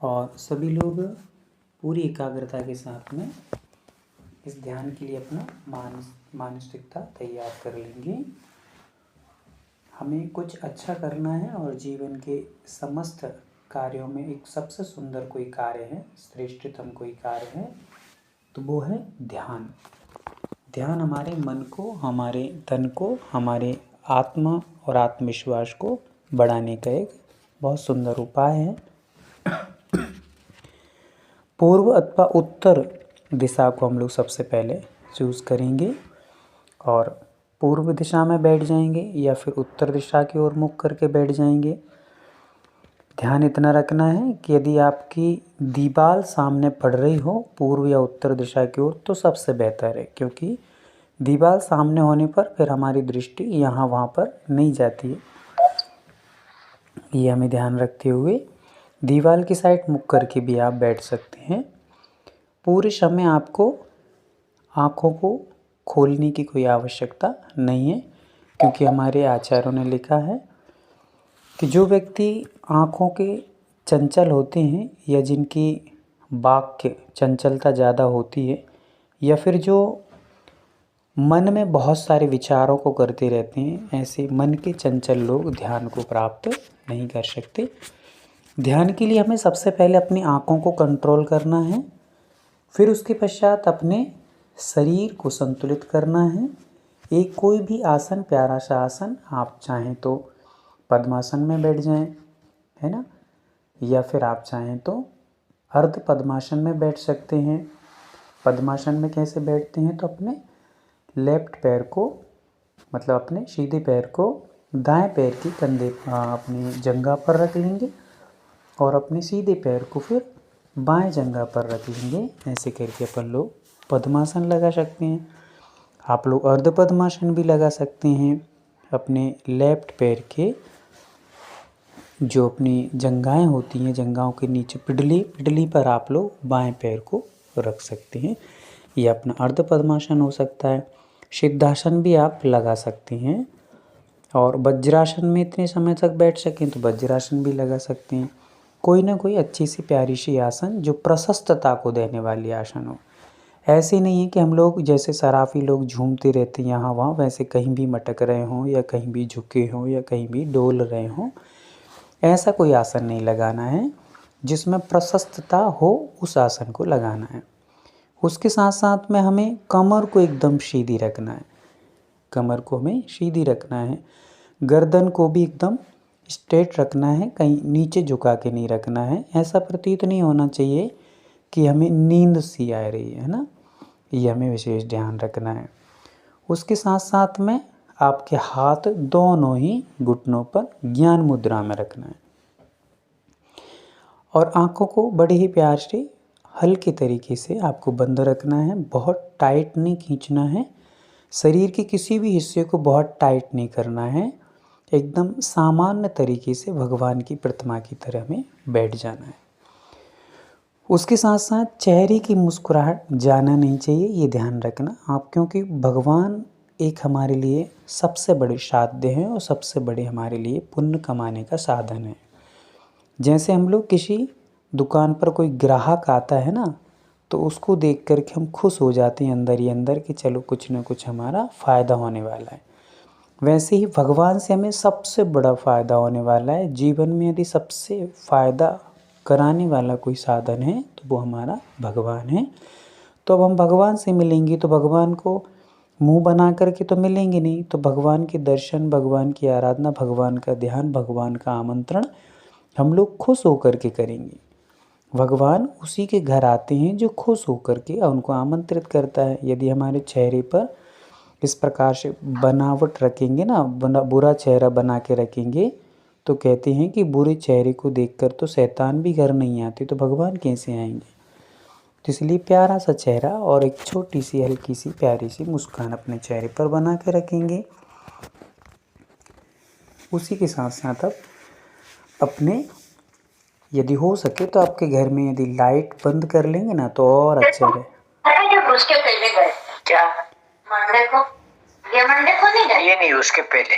और सभी लोग पूरी एकाग्रता के साथ में इस ध्यान के लिए अपना मानसिकता तैयार कर लेंगे। हमें कुछ अच्छा करना है और जीवन के समस्त कार्यों में एक सबसे सुंदर कोई कार्य है, श्रेष्ठतम कोई कार्य है, तो वो है ध्यान। ध्यान हमारे मन को, हमारे तन को, हमारे आत्मा और आत्मविश्वास को बढ़ाने का एक बहुत सुंदर उपाय है। पूर्व अथवा उत्तर दिशा को हम लोग सबसे पहले चूज़ करेंगे और पूर्व दिशा में बैठ जाएंगे या फिर उत्तर दिशा की ओर मुख करके बैठ जाएंगे। ध्यान इतना रखना है कि यदि आपकी दीवार सामने पड़ रही हो पूर्व या उत्तर दिशा की ओर तो सबसे बेहतर है, क्योंकि दीवार सामने होने पर फिर हमारी दृष्टि यहाँ वहाँ पर नहीं जाती है। ये हमें ध्यान रखते हुए दीवार की साइड मुख करके भी आप बैठ सकते हैं। पूरे समय आपको आँखों को खोलने की कोई आवश्यकता नहीं है, क्योंकि हमारे आचार्यों ने लिखा है कि जो व्यक्ति आँखों के चंचल होते हैं या जिनकी वाक्य चंचलता ज़्यादा होती है या फिर जो मन में बहुत सारे विचारों को करते रहते हैं, ऐसे मन के चंचल लोग ध्यान को प्राप्त नहीं कर सकते। ध्यान के लिए हमें सबसे पहले अपनी आँखों को कंट्रोल करना है, फिर उसके पश्चात अपने शरीर को संतुलित करना है। एक कोई भी आसन, प्यारा सा आसन, आप चाहें तो पद्मासन में बैठ जाएं, है ना, या फिर आप चाहें तो अर्ध पद्मासन में बैठ सकते हैं। पद्मासन में कैसे बैठते हैं, तो अपने लेफ्ट पैर को, मतलब अपने सीधे पैर को दाएं पैर की कंधे अपनी जंघा पर रख लेंगे और अपने सीधे पैर को फिर बाएं जंघा पर रख लेंगे। ऐसे करके अपन लोग पद्मासन लगा सकते हैं। आप लोग अर्ध पद्मासन भी लगा सकते हैं। अपने लेफ्ट पैर के जो अपनी जंघाएं होती हैं, जंघाओं के नीचे पिडली पर आप लोग बाएं पैर को रख सकते हैं। यह अपना अर्ध पद्मासन हो सकता है। सिद्धासन भी आप लगा सकते हैं और वज्रासन में इतने समय तक बैठ सकें तो वज्रासन भी लगा सकते हैं। कोई ना कोई अच्छी सी प्यारी सी आसन जो प्रशस्तता को देने वाली आसन हो। ऐसे नहीं है कि हम लोग जैसे सराफी लोग झूमते रहते हैं यहाँ वहाँ, वैसे कहीं भी मटक रहे हों या कहीं भी झुके हों या कहीं भी डोल रहे हों। ऐसा कोई आसन नहीं लगाना है। जिसमें प्रशस्तता हो उस आसन को लगाना है। उसके साथ साथ में हमें कमर को एकदम सीधी रखना है। कमर को हमें सीधी रखना है। गर्दन को भी एकदम स्ट्रेट रखना है, कहीं नीचे झुका के नहीं रखना है। ऐसा प्रतीत नहीं होना चाहिए कि हमें नींद सी आ रही है ना, ये हमें विशेष ध्यान रखना है। उसके साथ साथ में आपके हाथ दोनों ही घुटनों पर ज्ञान मुद्रा में रखना है और आँखों को बड़े ही प्यार से हल्के तरीके से आपको बंद रखना है। बहुत टाइट नहीं खींचना है। शरीर के किसी भी हिस्से को बहुत टाइट नहीं करना है। एकदम सामान्य तरीके से भगवान की प्रतिमा की तरह में बैठ जाना है। उसके साथ साथ चेहरे की मुस्कुराहट जाना नहीं चाहिए, ये ध्यान रखना आप, क्योंकि भगवान एक हमारे लिए सबसे बड़े साध्य हैं और सबसे बड़े हमारे लिए पुण्य कमाने का साधन है। जैसे हम लोग किसी दुकान पर कोई ग्राहक आता है ना, तो उसको देख कर के हम खुश हो जाते हैं अंदर ही अंदर कि चलो कुछ ना कुछ हमारा फ़ायदा होने वाला है। वैसे ही भगवान से हमें सबसे बड़ा फ़ायदा होने वाला है। जीवन में यदि सबसे फ़ायदा कराने वाला कोई साधन है तो वो हमारा भगवान है। तो अब हम भगवान से मिलेंगे तो भगवान को मुंह बना करके तो मिलेंगे नहीं, तो भगवान के दर्शन, भगवान की आराधना, भगवान का ध्यान, भगवान का आमंत्रण हम लोग खुश होकर के करेंगे। भगवान उसी के घर आते हैं जो खुश होकर के उनको आमंत्रित करता है। यदि हमारे चेहरे पर इस प्रकार से बनावट रखेंगे ना, बुरा चेहरा बना के रखेंगे, तो कहते हैं कि बुरे चेहरे को देखकर तो शैतान भी घर नहीं आते, तो भगवान कैसे आएंगे। तो इसलिए प्यारा सा चेहरा और एक छोटी सी हल्की सी प्यारी सी मुस्कान अपने चेहरे पर बना के रखेंगे। उसी के साथ साथ अब अपने यदि हो सके तो आपके घर में यदि लाइट बंद कर लेंगे ना तो और अच्छा रहे। जब उसके पहले गए क्या मंडे को, ये मंडे को नहीं गए, ये नहीं, उसके पहले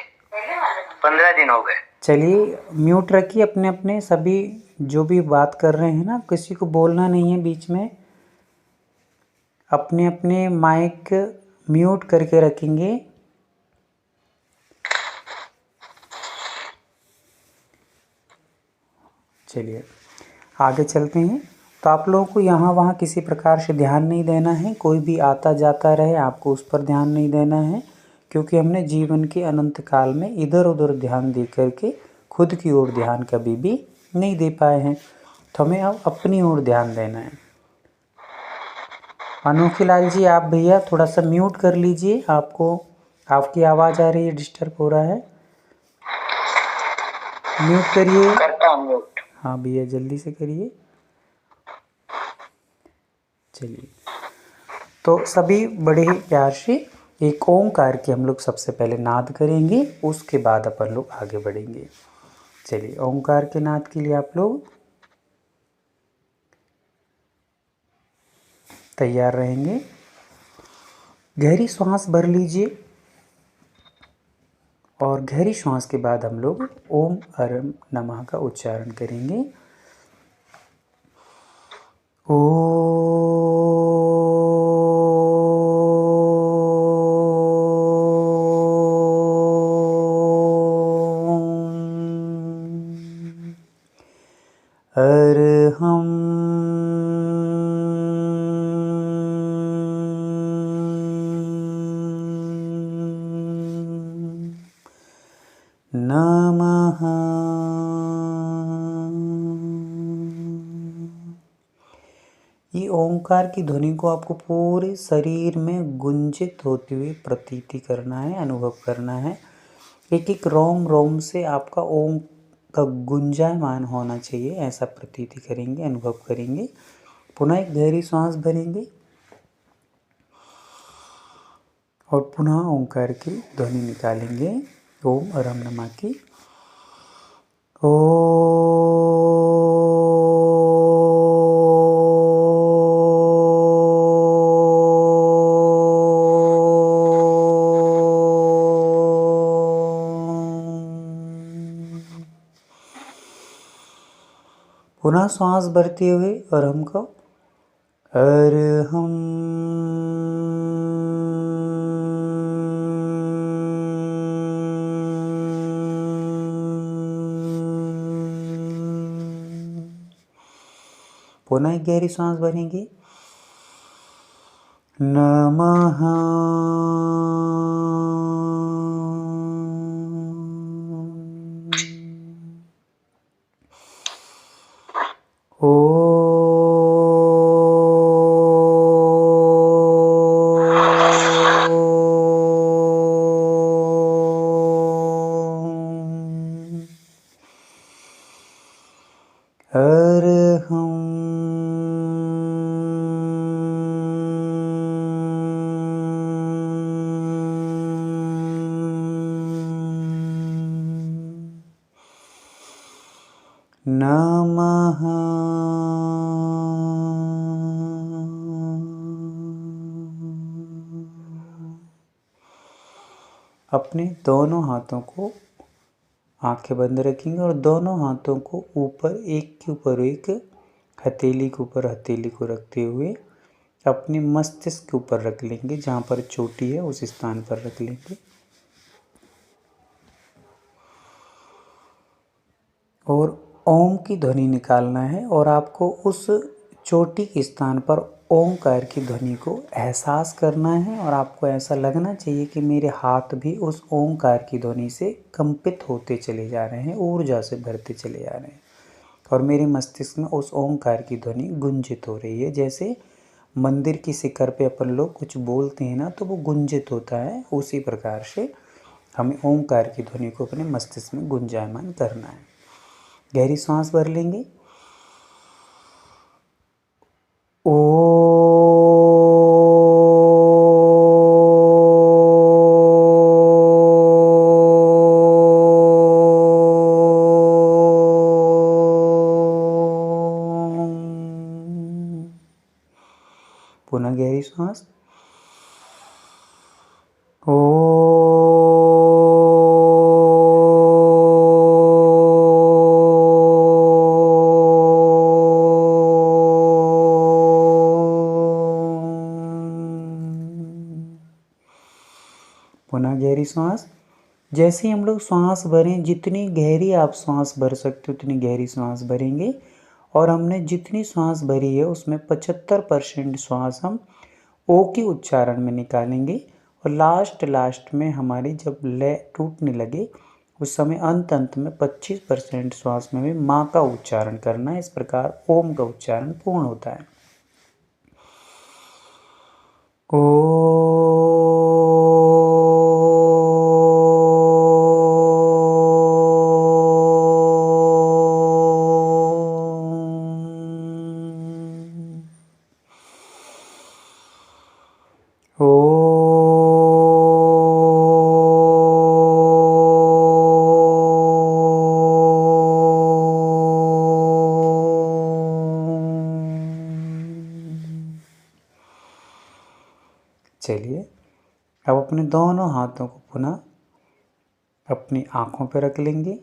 15 दिन हो गए। चलिए म्यूट रखिए अपने अपने सभी जो भी बात कर रहे हैं ना, किसी को बोलना नहीं है बीच में, अपने अपने माइक म्यूट करके रखेंगे। चलिए आगे चलते हैं। तो आप लोगों को यहाँ वहाँ किसी प्रकार से ध्यान नहीं देना है, कोई भी आता जाता रहे आपको उस पर ध्यान नहीं देना है, क्योंकि हमने जीवन के अनंत काल में इधर उधर ध्यान दे करके खुद की ओर ध्यान कभी भी नहीं दे पाए हैं। तो हमें अब अपनी ओर ध्यान देना है। अनोखीलाल जी, आप भैया थोड़ा सा म्यूट कर लीजिए, आपको आपकी आवाज़ आ रही है, डिस्टर्ब हो रहा है, म्यूट करिए। करता हूँ म्यूट। हाँ भैया जल्दी से करिए। चलिए, तो सभी बड़े ही प्यार से एक ओंकार की हम लोग सबसे पहले नाद करेंगे, उसके बाद अपन लोग आगे बढ़ेंगे। चलिए ओंकार के नाद के लिए आप लोग तैयार रहेंगे। गहरी सांस भर लीजिए और गहरी सांस के बाद हम लोग ओम अरम नमः का उच्चारण करेंगे। अरहम नमः। ये ओंकार की ध्वनि को आपको पूरे शरीर में गुंजित होते हुए प्रतीति करना है, अनुभव करना है। एक एक रोम रोम से आपका ओम का गुंजायमान होना चाहिए, ऐसा प्रतीति करेंगे, अनुभव करेंगे। पुनः एक गहरी सांस भरेंगे और पुनः ओंकार की ध्वनि निकालेंगे, ओम अरम नमः की। पुनः श्वास भरते हुए अरहम को अरहम। पुनः एक गहरी सांस भरेंगे, नमः। नमः। अपने दोनों हाथों को आंखें बंद रखेंगे और दोनों हाथों को ऊपर एक के ऊपर एक, हथेली के ऊपर हथेली को रखते हुए अपने मस्तिष्क के ऊपर रख लेंगे, जहाँ पर चोटी है उस स्थान पर रख लेंगे और ओम की ध्वनि निकालना है। और आपको उस चोटी के स्थान पर ओंकार की ध्वनि को एहसास करना है और आपको ऐसा लगना चाहिए कि मेरे हाथ भी उस ओंकार की ध्वनि से कंपित होते चले जा रहे हैं, ऊर्जा से भरते चले जा रहे हैं और मेरे मस्तिष्क में उस ओंकार की ध्वनि गुंजित हो रही है। जैसे मंदिर की शिखर पे अपन लोग कुछ बोलते हैं ना, तो वो गुंजित होता है, उसी प्रकार से हमें ओंकार की ध्वनि को अपने मस्तिष्क में गुंजायमान करना है। गहरी सांस भर लेंगे, ओ। पुनः गहरी सांस, ओ। श्वास। जैसे ही हम लोग श्वास भरें, जितनी गहरी आप श्वास भर सकते हो उतनी गहरी श्वास भरेंगे। और हमने जितनी श्वास भरी है उसमें 75% श्वास हम ओ के उच्चारण में निकालेंगे। और लास्ट में हमारी जब लय टूटने लगे उस समय अंत में 25% श्वास में भी माँ का उच्चारण करना है। इस प्रकार ओम का उच्चारण पूर्ण होता है। ओ चलिए, अब अपने दोनों हाथों को पुनः अपनी आँखों पर रख लेंगे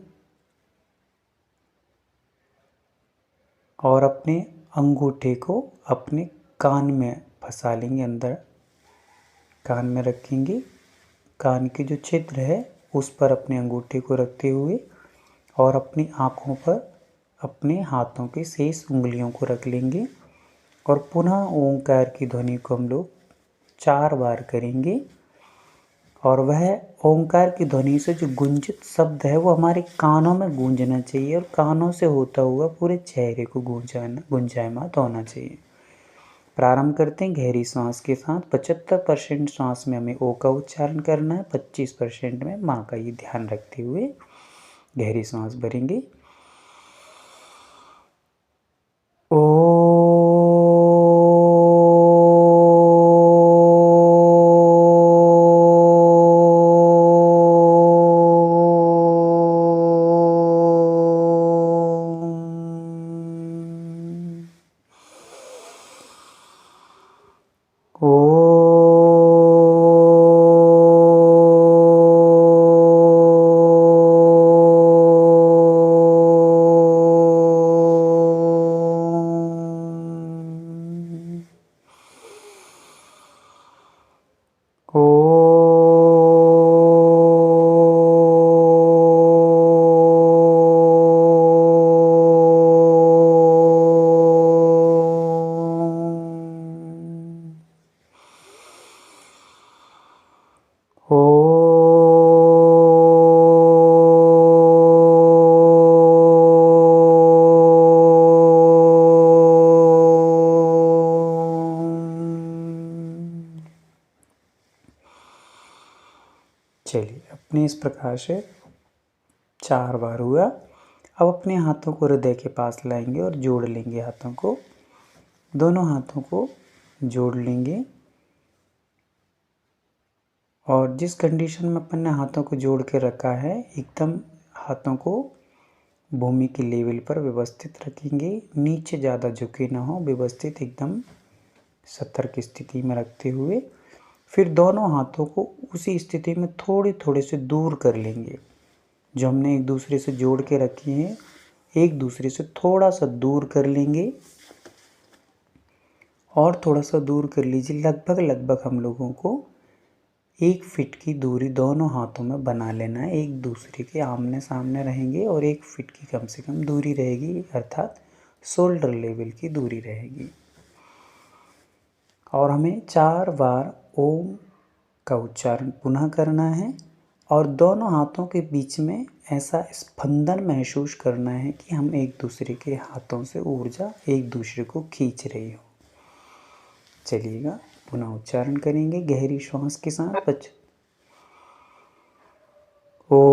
और अपने अंगूठे को अपने कान में फंसा लेंगे, अंदर कान में रखेंगे। कान के जो छिद्र है उस पर अपने अंगूठे को रखते हुए और अपनी आँखों पर अपने हाथों की शेष उंगलियों को रख लेंगे और पुनः ओंकार की ध्वनि को हम लोग 4 बार करेंगे। और वह ओंकार की ध्वनि से जो गुंजित शब्द है वो हमारे कानों में गूंजना चाहिए और कानों से होता हुआ पूरे चेहरे को गुंजायमान होना चाहिए। प्रारंभ करते हैं गहरी सांस के साथ। 75% सांस में हमें ओ का उच्चारण करना है, 25% में माँ का, ये ध्यान रखते हुए गहरी सांस भरेंगे। ओ चलिए, अपने इस प्रकार से 4 बार हुआ। अब अपने हाथों को हृदय के पास लाएंगे और जोड़ लेंगे हाथों को, दोनों हाथों को जोड़ लेंगे। और जिस कंडीशन में अपन ने हाथों को जोड़ के रखा है, एकदम हाथों को भूमि के लेवल पर व्यवस्थित रखेंगे, नीचे ज़्यादा झुके ना हो, व्यवस्थित एकदम सतर्क स्थिति में रखते हुए फिर दोनों हाथों को उसी स्थिति में थोड़े थोड़े से दूर कर लेंगे। जो हमने एक दूसरे से जोड़ के रखे हैं, एक दूसरे से थोड़ा सा दूर कर लेंगे और थोड़ा सा दूर कर लीजिए। लगभग हम लोगों को 1 फीट की दूरी दोनों हाथों में बना लेना है। एक दूसरे के आमने सामने रहेंगे और 1 फीट की कम से कम दूरी रहेगी, अर्थात शोल्डर लेवल की दूरी रहेगी। और हमें 4 बार ओम का उच्चारण पुनः करना है और दोनों हाथों के बीच में ऐसा स्पंदन महसूस करना है कि हम एक दूसरे के हाथों से ऊर्जा एक दूसरे को खींच रही हो। चलिएगा, पुनः उच्चारण करेंगे गहरी श्वास के साथ। ओ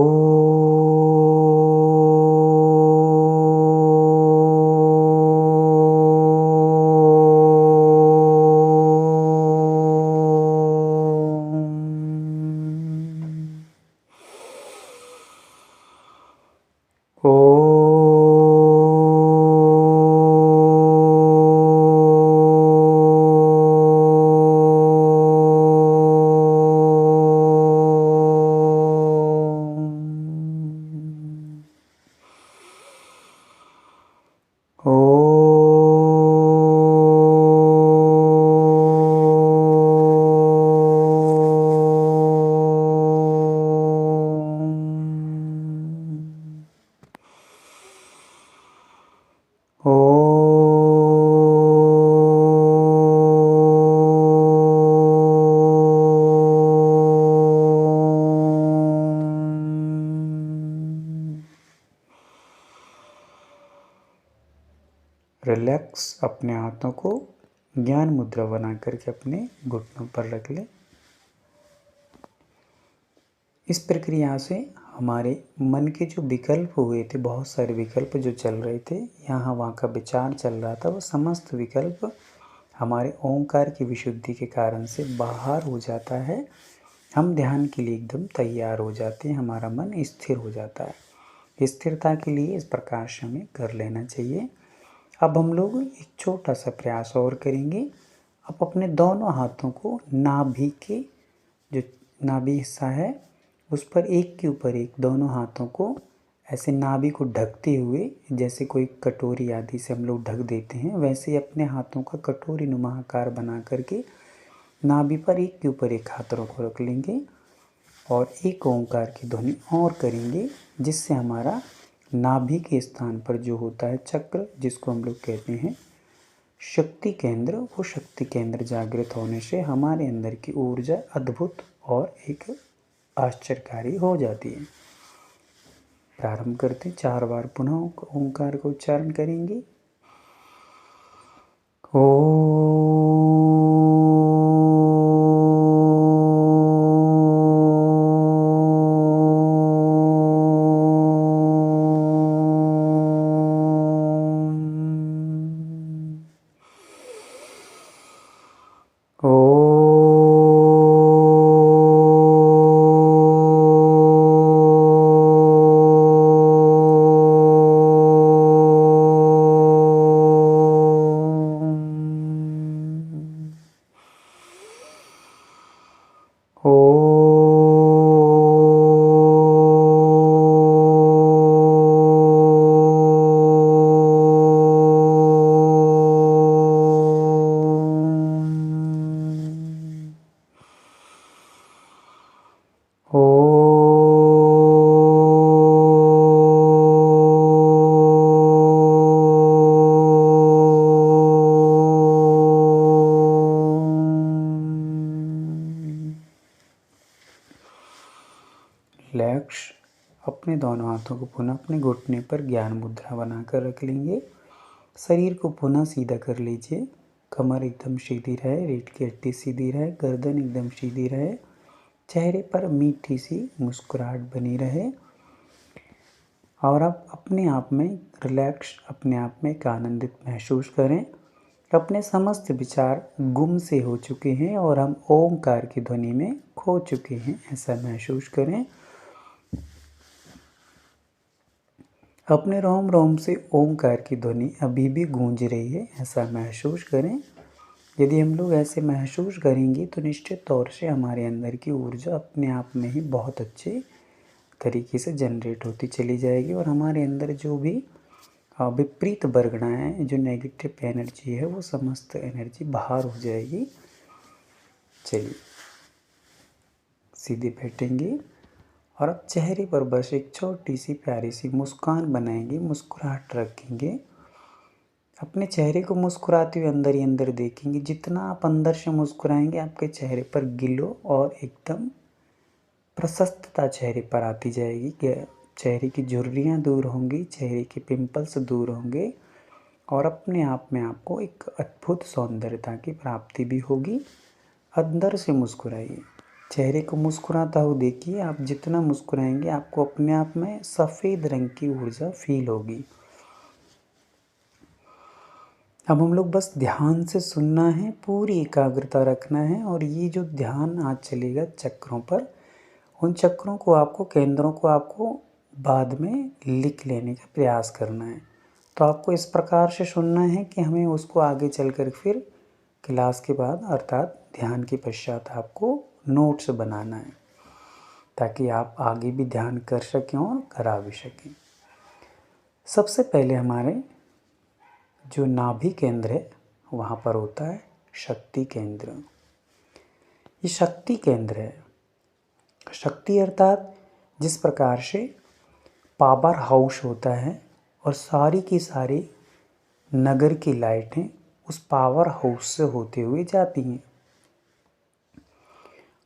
रिलैक्स अपने हाथों को ज्ञान मुद्रा बना करके अपने घुटनों पर रख लें। इस प्रक्रिया से हमारे मन के जो विकल्प हुए थे, बहुत सारे विकल्प जो चल रहे थे, यहाँ वहाँ का विचार चल रहा था, वो समस्त विकल्प हमारे ओंकार की विशुद्धि के कारण से बाहर हो जाता है। हम ध्यान के लिए एकदम तैयार हो जाते हैं, हमारा मन स्थिर हो जाता है। स्थिरता के लिए इस प्रकार से हमें कर लेना चाहिए। अब हम लोग एक छोटा सा प्रयास और करेंगे। अब अपने दोनों हाथों को नाभि के जो नाभि हिस्सा है उस पर एक के ऊपर एक दोनों हाथों को ऐसे नाभि को ढकते हुए, जैसे कोई कटोरी आदि से हम लोग ढक देते हैं, वैसे ही अपने हाथों का कटोरी नुमा आकार बना करके नाभि पर एक के ऊपर एक हाथों को रख लेंगे और एक ओंकार की ध्वनि और करेंगे, जिससे हमारा नाभि के स्थान पर जो होता है चक्र, जिसको हम लोग कहते हैं शक्ति केंद्र, वो शक्ति केंद्र जागृत होने से हमारे अंदर की ऊर्जा अद्भुत और एक आश्चर्यकारी हो जाती है। प्रारंभ करते 4 बार पुनः ओंकार को उच्चारण करेंगे। लक्ष्य अपने दोनों हाथों को पुनः अपने घुटने पर ज्ञान मुद्रा बनाकर रख लेंगे। शरीर को पुनः सीधा कर लीजिए। कमर एकदम सीधी रहे, रीढ़ की हड्डी सीधी रहे, गर्दन एकदम सीधी रहे, चेहरे पर मीठी सी मुस्कुराहट बनी रहे और आप अपने आप में रिलैक्स, अपने आप में एक आनंदित महसूस करें। अपने समस्त विचार गुम से हो चुके हैं और हम ओंकार की ध्वनि में खो चुके हैं, ऐसा महसूस करें। अपने रोम रोम से ओंकार की ध्वनि अभी भी गूंज रही है, ऐसा महसूस करें। यदि हम लोग ऐसे महसूस करेंगे तो निश्चित तौर से हमारे अंदर की ऊर्जा अपने आप में ही बहुत अच्छे तरीके से जनरेट होती चली जाएगी और हमारे अंदर जो भी विपरीत बरगड़ाएँ, जो नेगेटिव एनर्जी है, वो समस्त एनर्जी बाहर हो जाएगी। चलिए सीधे बैठेंगे और अब चेहरे पर बस एक छोटी सी प्यारी सी मुस्कान बनाएंगे, मुस्कुराहट रखेंगे। अपने चेहरे को मुस्कुराते हुए अंदर ही अंदर देखेंगे। जितना आप अंदर से मुस्कुराएंगे आपके चेहरे पर गिलो और एकदम प्रशस्तता चेहरे पर आती जाएगी। चेहरे की झुर्रियाँ दूर होंगी, चेहरे के पिंपल्स दूर होंगे और अपने आप में आपको एक अद्भुत सौंदर्यता की प्राप्ति भी होगी। अंदर से मुस्कुराइए, चेहरे को मुस्कुराता हुआ देखिए। आप जितना मुस्कुराएंगे आपको अपने आप में सफ़ेद रंग की ऊर्जा फील होगी। अब हम लोग बस ध्यान से सुनना है, पूरी एकाग्रता रखना है और ये जो ध्यान आज चलेगा चक्रों पर, उन चक्रों को आपको, केंद्रों को आपको बाद में लिख लेने का प्रयास करना है। तो आपको इस प्रकार से सुनना है कि हमें उसको आगे चलकर फिर क्लास के बाद अर्थात ध्यान के पश्चात आपको नोट्स बनाना है, ताकि आप आगे भी ध्यान कर सकें और करा भी सकें। सबसे पहले हमारे जो नाभि केंद्र है वहाँ पर होता है शक्ति केंद्र। ये शक्ति केंद्र है। शक्ति अर्थात जिस प्रकार से पावर हाउस होता है और सारी की सारी नगर की लाइटें उस पावर हाउस से होते हुए जाती हैं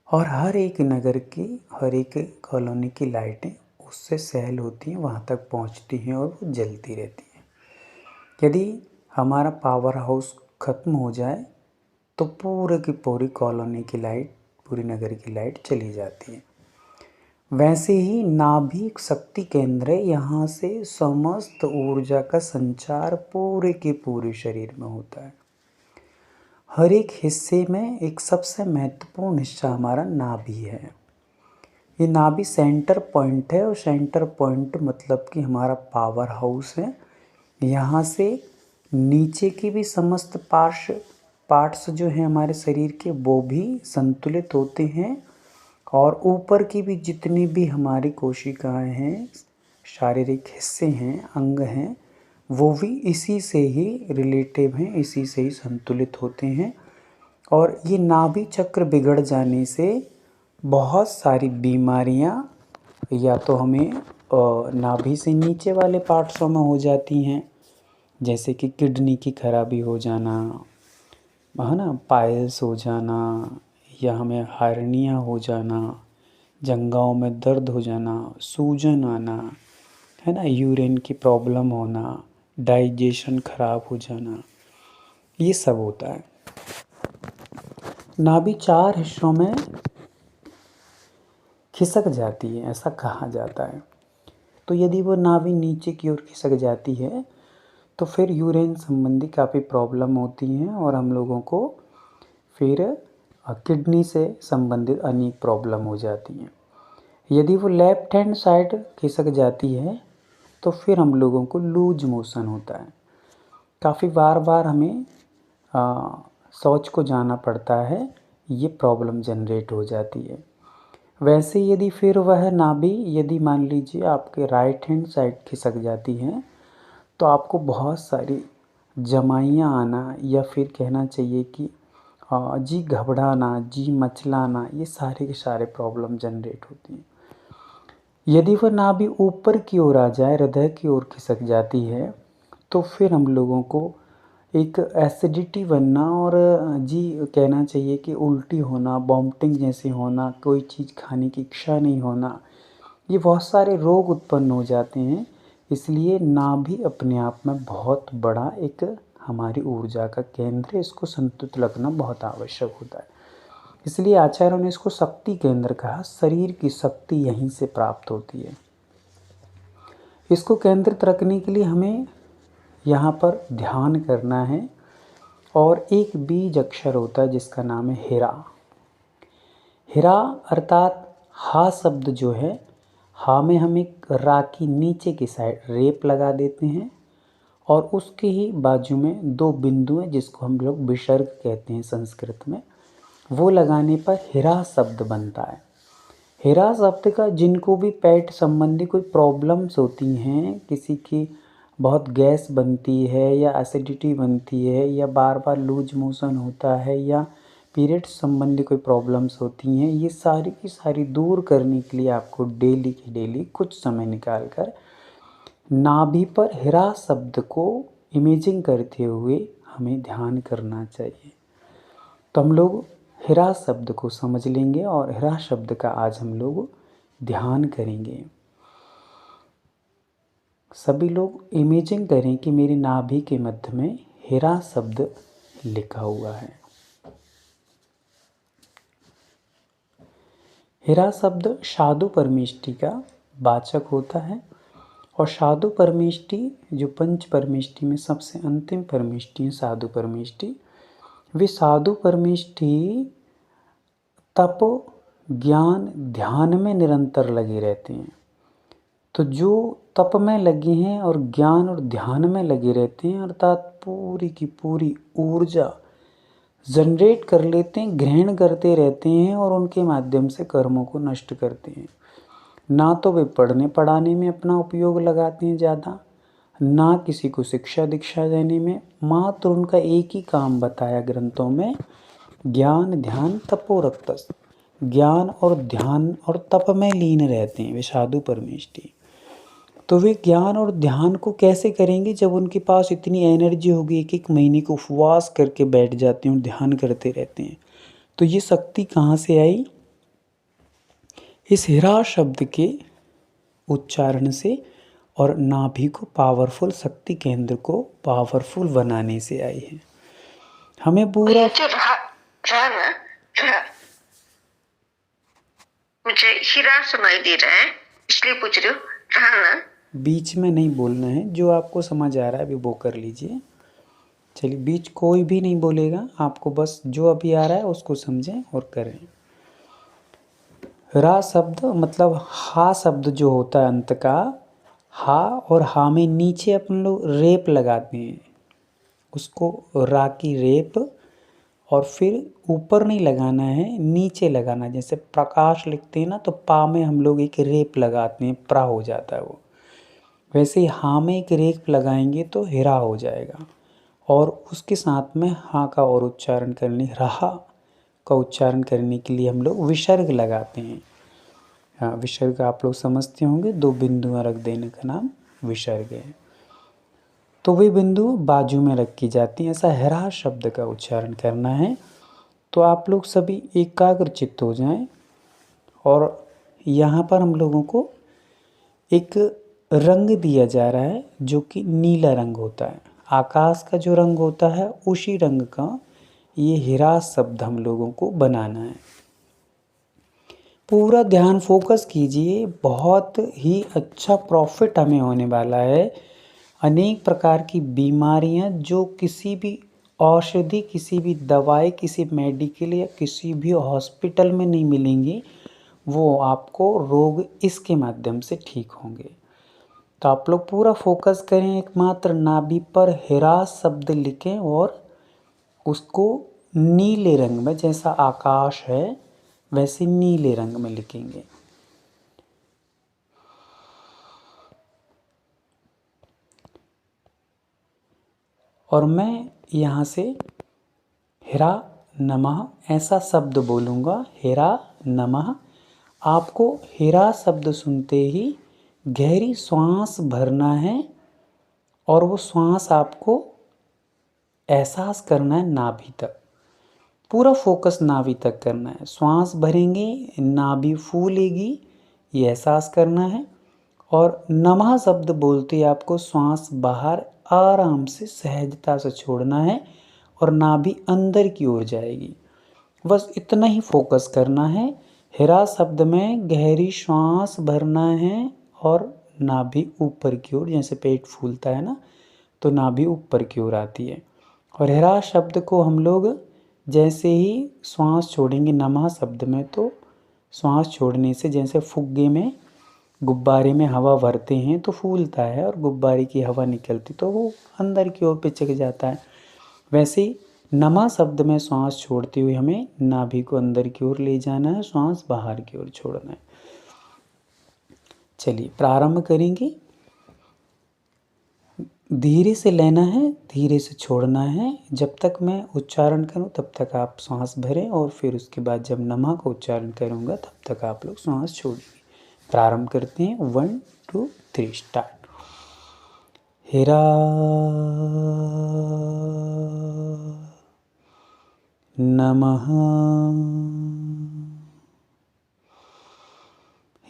और हर एक नगर की, हर एक कॉलोनी की लाइटें उससे सेल होती हैं, वहाँ तक पहुँचती हैं और वो जलती रहती हैं। यदि हमारा पावर हाउस ख़त्म हो जाए तो पूरे की पूरी कॉलोनी की लाइट, पूरी नगर की लाइट चली जाती है। वैसे ही नाभिक शक्ति केंद्र है, यहाँ से समस्त ऊर्जा का संचार पूरे के पूरे शरीर में होता है। हर एक हिस्से में एक सबसे महत्वपूर्ण हिस्सा हमारा नाभि है। ये नाभि सेंटर पॉइंट है, और सेंटर पॉइंट मतलब कि हमारा पावर हाउस है। यहाँ से नीचे की भी समस्त पार्ट्स जो हैं हमारे शरीर के, वो भी संतुलित होते हैं, और ऊपर की भी जितनी भी हमारी कोशिकाएं हैं, शारीरिक हिस्से हैं, अंग हैं, वो भी इसी से ही रिलेटिव हैं, इसी से ही संतुलित होते हैं। और ये नाभि चक्र बिगड़ जाने से बहुत सारी बीमारियां या तो हमें नाभि से नीचे वाले पार्ट्सों में हो जाती हैं, जैसे कि किडनी की खराबी हो जाना, है ना, पाइल्स हो जाना, या हमें हार्निया हो जाना, जंघाओं में दर्द हो जाना, सूजन आना, है ना, यूरिन की प्रॉब्लम होना, डाइजेशन खराब हो जाना, ये सब होता है। नाभि 4 हिस्सों में खिसक जाती है, ऐसा कहा जाता है। तो यदि वो नाभि नीचे की ओर खिसक जाती है तो फिर यूरिन संबंधी काफ़ी प्रॉब्लम होती हैं, और हम लोगों को फिर किडनी से संबंधित अनेक प्रॉब्लम हो जाती हैं। यदि वो लेफ्ट हैंड साइड खिसक जाती है तो फिर हम लोगों को लूज मोशन होता है, काफ़ी बार हमें शौच को जाना पड़ता है, ये प्रॉब्लम जनरेट हो जाती है। वैसे यदि फिर वह नाभि यदि मान लीजिए आपके राइट हैंड साइड खिसक जाती है तो आपको बहुत सारी जमाइयाँ आना, या फिर कहना चाहिए कि जी घबराना, जी मचलाना, ये सारे के सारे प्रॉब्लम जनरेट होती हैं। यदि वह नाभि ऊपर की ओर आ जाए, हृदय की ओर खिसक जाती है, तो फिर हम लोगों को एक एसिडिटी बनना, और जी कहना चाहिए कि उल्टी होना, वॉमिटिंग जैसे होना, कोई चीज़ खाने की इच्छा नहीं होना, ये बहुत सारे रोग उत्पन्न हो जाते हैं। इसलिए नाभि अपने आप में बहुत बड़ा एक हमारी ऊर्जा का केंद्र है, इसको संतुलित रखना बहुत आवश्यक होता है। इसलिए आचार्यों ने इसको शक्ति केंद्र कहा, शरीर की शक्ति यहीं से प्राप्त होती है। इसको केंद्रित रखने के लिए हमें यहाँ पर ध्यान करना है, और एक बीज अक्षर होता है जिसका नाम है हिरा। हिरा अर्थात हा शब्द जो है, हा में हम एक रा की नीचे की साइड रेप लगा देते हैं, और उसके ही बाजू में 2 बिंदु हैं जिसको हम लोग विसर्ग कहते हैं संस्कृत में, वो लगाने पर हिरा शब्द बनता है। हिरा शब्द का जिनको भी पेट संबंधी कोई प्रॉब्लम्स होती हैं, किसी की बहुत गैस बनती है, या एसिडिटी बनती है, या बार बार लूज मोशन होता है, या पीरियड्स संबंधी कोई प्रॉब्लम्स होती हैं, ये सारी की सारी दूर करने के लिए आपको डेली की डेली कुछ समय निकाल कर नाभि पर हिरा शब्द को इमेजिंग करते हुए हमें ध्यान करना चाहिए। तो हम लोग हिरा शब्द को समझ लेंगे, और हिरा शब्द का आज हम लोग ध्यान करेंगे। सभी लोग इमेजिंग करें कि मेरी नाभि के मध्य में हिरा शब्द लिखा हुआ है। हिरा शब्द साधु परमेष्टि का वाचक होता है, और साधु परमेष्टि जो पंच परमेष्टि में सबसे अंतिम परमेष्टि है, साधु परमेष्टि, वे साधु परमेष्टि तप, ज्ञान, ध्यान में निरंतर लगे रहते हैं। तो जो तप में लगे हैं और ज्ञान और ध्यान में लगे रहते हैं, अर्थात पूरी की पूरी ऊर्जा जनरेट कर लेते हैं, ग्रहण करते रहते हैं, और उनके माध्यम से कर्मों को नष्ट करते हैं। ना तो वे पढ़ने पढ़ाने में अपना उपयोग लगाते हैं ज़्यादा, ना किसी को शिक्षा दीक्षा देने में, मात्र उनका एक ही काम बताया ग्रंथों में, ज्ञान ध्यान तपो रक्तस्, ज्ञान और ध्यान और तप में लीन रहते हैं वे साधु परमेष्टि। तो वे ज्ञान और ध्यान को कैसे करेंगे जब उनके पास इतनी एनर्जी होगी, 1-1 महीने को उपवास करके बैठ जाते हैं और ध्यान करते रहते हैं। तो ये शक्ति कहाँ से आई? इस हिरा शब्द के उच्चारण से, और नाभि को पावरफुल, शक्ति केंद्र को पावरफुल बनाने से आई है। हमें पूरा ये जो रहा ना, मुझे हीरा सुनाई दे रहा है इसलिए पूछ रही हूँ, रहा ना। बीच में नहीं बोलना है, जो आपको समझ आ रहा है अभी वो कर लीजिए। चलिए, बीच कोई भी नहीं बोलेगा, आपको बस जो अभी आ रहा है उसको समझें और करें। रा शब्द मतलब हा शब्द जो होता है अंत का, हा और हा में नीचे अपन लोग रेप लगाते हैं, उसको रा की रेप, और फिर ऊपर नहीं लगाना है, नीचे लगाना। जैसे प्रकाश लिखते हैं ना, तो पा में हम लोग एक रेप लगाते हैं, प्रा हो जाता है वो। वैसे ही हा में एक रेप लगाएंगे तो हिरा हो जाएगा। और उसके साथ में हा का और उच्चारण करने, रहा का उच्चारण करने के लिए हम लोग विसर्ग लगाते हैं। हाँ, विसर्ग आप लोग समझते होंगे, 2 बिंदुआं रख देने का नाम विसर्ग है। तो वे बिंदु बाजू में रखी जाती हैं। ऐसा हरा शब्द का उच्चारण करना है। तो आप लोग सभी एकाग्रचित्त हो जाएं। और यहाँ पर हम लोगों को एक रंग दिया जा रहा है जो कि नीला रंग होता है। आकाश का जो रंग होता है उसी रंग का ये हीरा शब्द हम लोगों को बनाना है। पूरा ध्यान फोकस कीजिए, बहुत ही अच्छा प्रॉफिट हमें होने वाला है। अनेक प्रकार की बीमारियां जो किसी भी औषधि, किसी भी दवाई, किसी मेडिकल या किसी भी हॉस्पिटल में नहीं मिलेंगी, वो आपको रोग इसके माध्यम से ठीक होंगे। तो आप लोग पूरा फोकस करें, एकमात्र नाभि पर हीरा शब्द लिखें और उसको नीले रंग में, जैसा आकाश है वैसे नीले रंग में लिखेंगे। और मैं यहाँ से हीरा नमः ऐसा शब्द बोलूँगा, हीरा नमः। आपको हीरा शब्द सुनते ही गहरी श्वास भरना है और वो श्वास आपको एहसास करना है नाभि तक। पूरा फोकस नाभि तक करना है। श्वास भरेंगे, नाभि फूलेगी, ये एहसास करना है। और नमः शब्द बोलते आपको श्वास बाहर आराम से सहजता से छोड़ना है और नाभि अंदर की ओर जाएगी। बस इतना ही फोकस करना है। हीरा शब्द में गहरी श्वास भरना है और नाभि ऊपर की ओर, जैसे पेट फूलता है ना, तो नाभि ऊपर की ओर आती है। और हीरा शब्द को हम लोग जैसे ही श्वास छोड़ेंगे नमः शब्द में, तो श्वास छोड़ने से जैसे फुग्गे में, गुब्बारे में हवा भरते हैं तो फूलता है, और गुब्बारे की हवा निकलती तो वो अंदर की ओर पिचक जाता है। वैसे ही नमः शब्द में श्वास छोड़ते हुए हमें नाभि को अंदर की ओर ले जाना है, श्वास बाहर की ओर छोड़ना है। चलिए प्रारंभ करेंगे। धीरे से लेना है, धीरे से छोड़ना है। जब तक मैं उच्चारण करूं तब तक आप श्वास भरें, और फिर उसके बाद जब नमः का उच्चारण करूंगा तब तक आप लोग श्वास छोड़ेंगे। प्रारंभ करते हैं। 1 2 3 स्टार्ट। हीरा नमः,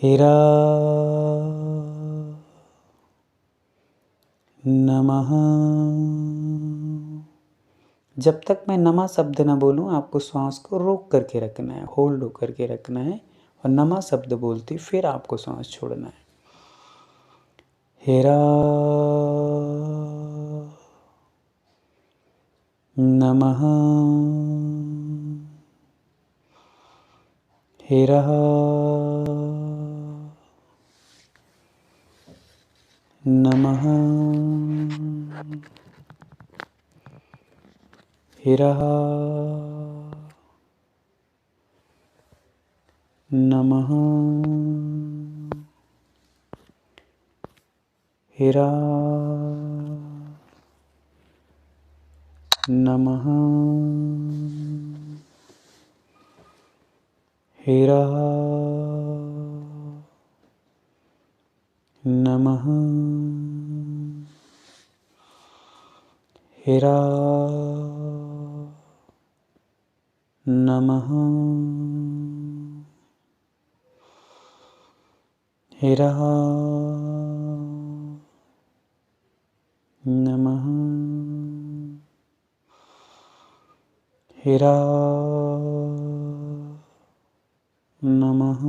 हीरा नमः। जब तक मैं नमः शब्द न बोलूं आपको श्वास को रोक करके रखना है, होल्ड होकर के रखना है, और नमः शब्द बोलती फिर आपको श्वास छोड़ना है। हीरा नमः, हीरा नमः, हीरा नमः, हीरा नमः, हीरा नमः, हीरा नमः, हीरा नमः। हिरा नमः।